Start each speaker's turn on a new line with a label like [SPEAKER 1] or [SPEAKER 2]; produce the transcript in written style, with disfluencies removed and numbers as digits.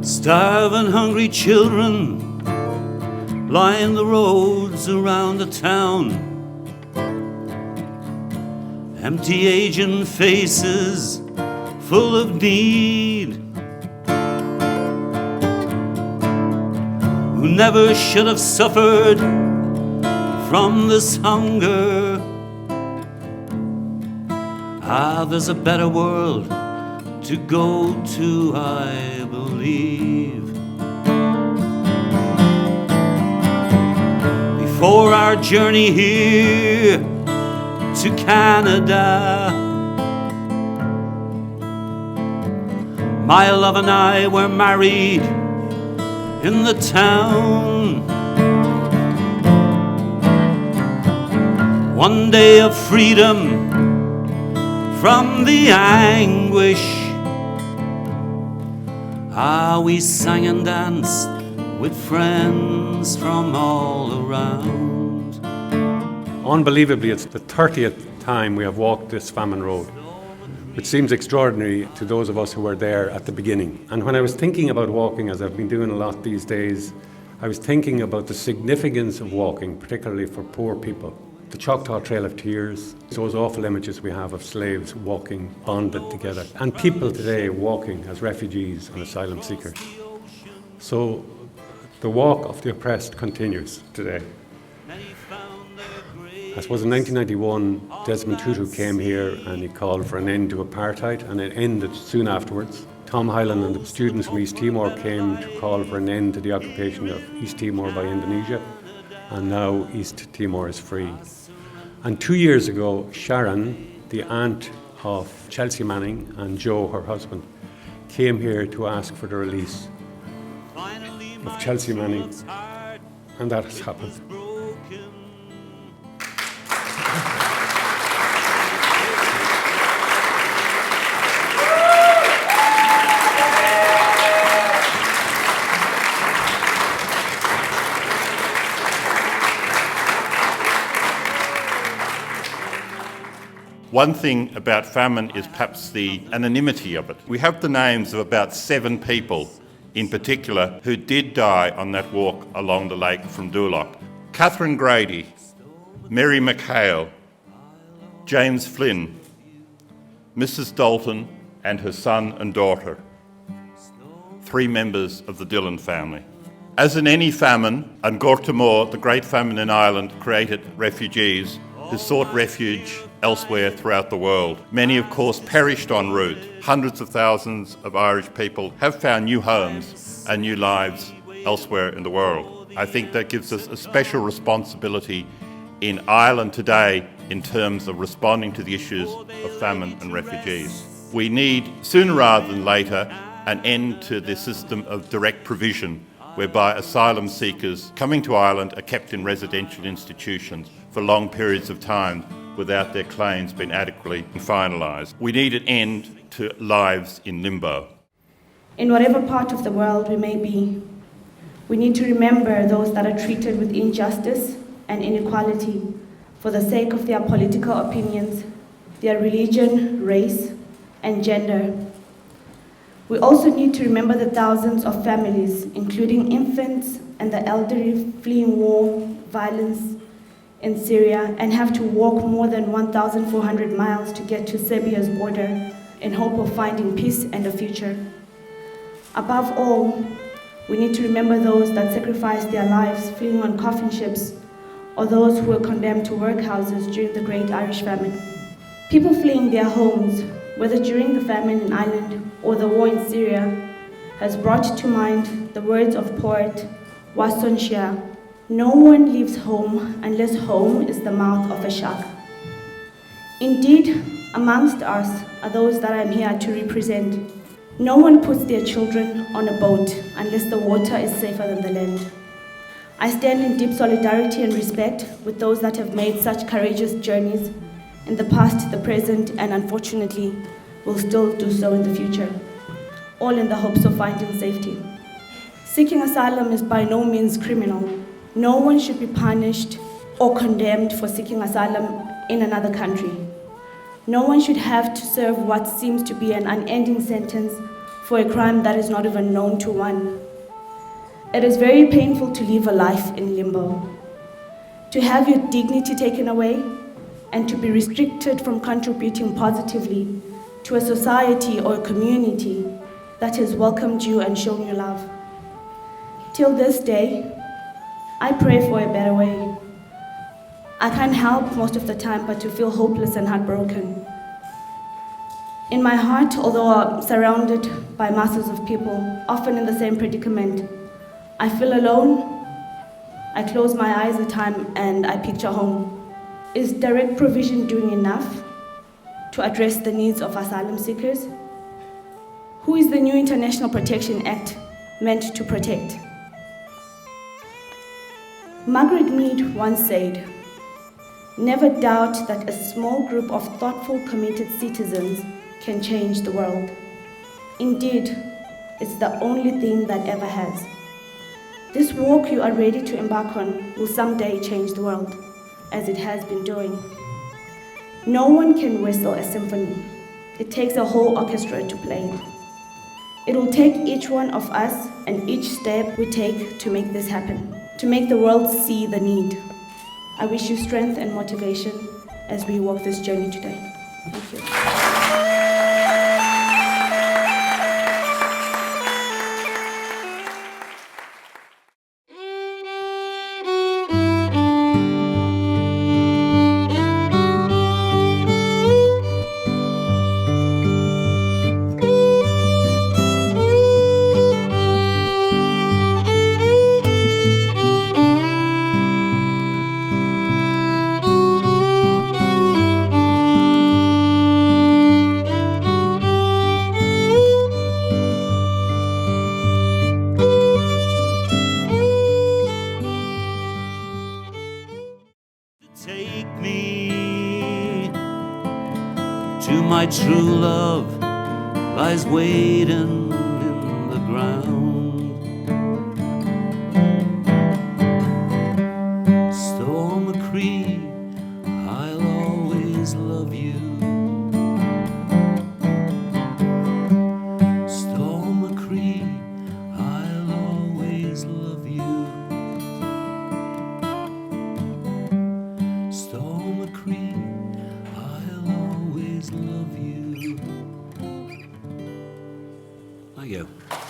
[SPEAKER 1] Starving, hungry children line the roads around the town. Empty aging faces full of need, who never should have suffered from this hunger. Ah, there's a better world to go to, I believe. Before our journey here to Canada, my love and I were married in the town. One day of freedom from the anguish, ah, we sang and danced with friends from all around.
[SPEAKER 2] Unbelievably, it's the 30th time we have walked this Famine Road, which seems extraordinary to those of us who were there at the beginning. And when I was thinking about walking, as I've been doing a lot these days, I was thinking about the significance of walking, particularly for poor people. The Choctaw Trail of Tears, those awful images we have of slaves walking bonded together, and people today walking as refugees and asylum seekers. So the walk of the oppressed continues today. I suppose in 1991, Desmond Tutu came here and he called for an end to apartheid, and it ended soon afterwards. Tom Hyland and the students from East Timor came to call for an end to the occupation of East Timor by Indonesia, and now East Timor is free. And 2 years ago, Sharon, the aunt of Chelsea Manning, and Joe, her husband, came here to ask for the release of Chelsea Manning, and that has happened.
[SPEAKER 3] One thing about famine is perhaps the anonymity of it. We have the names of about 7 people in particular who did die on that walk along the lake from Doolough. Catherine Grady, Mary McHale, James Flynn, Mrs. Dalton and her son and daughter, 3 members of the Dillon family. As in any famine, An Gorta Mór, the great famine in Ireland, created refugees who sought refuge elsewhere throughout the world. Many, of course, perished en route. Hundreds of thousands of Irish people have found new homes and new lives elsewhere in the world. I think that gives us a special responsibility in Ireland today in terms of responding to the issues of famine and refugees. We need, sooner rather than later, an end to the system of direct provision whereby asylum seekers coming to Ireland are kept in residential institutions for long periods of time without their claims being adequately finalised. We need an end to lives in limbo.
[SPEAKER 4] In whatever part of the world we may be, we need to remember those that are treated with injustice and inequality for the sake of their political opinions, their religion, race, and gender. We also need to remember the thousands of families, including infants and the elderly, fleeing war, violence in Syria, and have to walk more than 1,400 miles to get to Serbia's border in hope of finding peace and a future. Above all, we need to remember those that sacrificed their lives fleeing on coffin ships, or those who were condemned to workhouses during the Great Irish Famine. People fleeing their homes, whether during the famine in Ireland or the war in Syria, has brought to mind the words of poet Wasson Shia: "No one leaves home unless home is the mouth of a shark." Indeed, amongst us are those that I'm here to represent. No one puts their children on a boat unless the water is safer than the land. I stand in deep solidarity and respect with those that have made such courageous journeys in the past, the present, and unfortunately will still do so in the future, all in the hopes of finding safety. Seeking asylum is by no means criminal. No one should be punished or condemned for seeking asylum in another country. No one should have to serve what seems to be an unending sentence for a crime that is not even known to one. It is very painful to live a life in limbo, to have your dignity taken away and to be restricted from contributing positively to a society or a community that has welcomed you and shown you love. Till this day, I pray for a better way. I can't help most of the time but to feel hopeless and heartbroken. In my heart, although I'm surrounded by masses of people, often in the same predicament, I feel alone. I close my eyes at time and I picture home. Is direct provision doing enough to address the needs of asylum seekers? Who is the new International Protection Act meant to protect? Margaret Mead once said, "Never doubt that a small group of thoughtful, committed citizens can change the world. Indeed, it's the only thing that ever has." This walk you are ready to embark on will someday change the world, as it has been doing. No one can whistle a symphony. It takes a whole orchestra to play it. It will take each one of us and each step we take to make this happen, to make the world see the need. I wish you strength and motivation as we walk this journey today. Thank you.
[SPEAKER 1] Take me to my true love lies waiting in the ground. Storm a Cree, I'll always love you. Storm a Cree, I'll always love you. Storm a Cree, I'll always love you. There you go.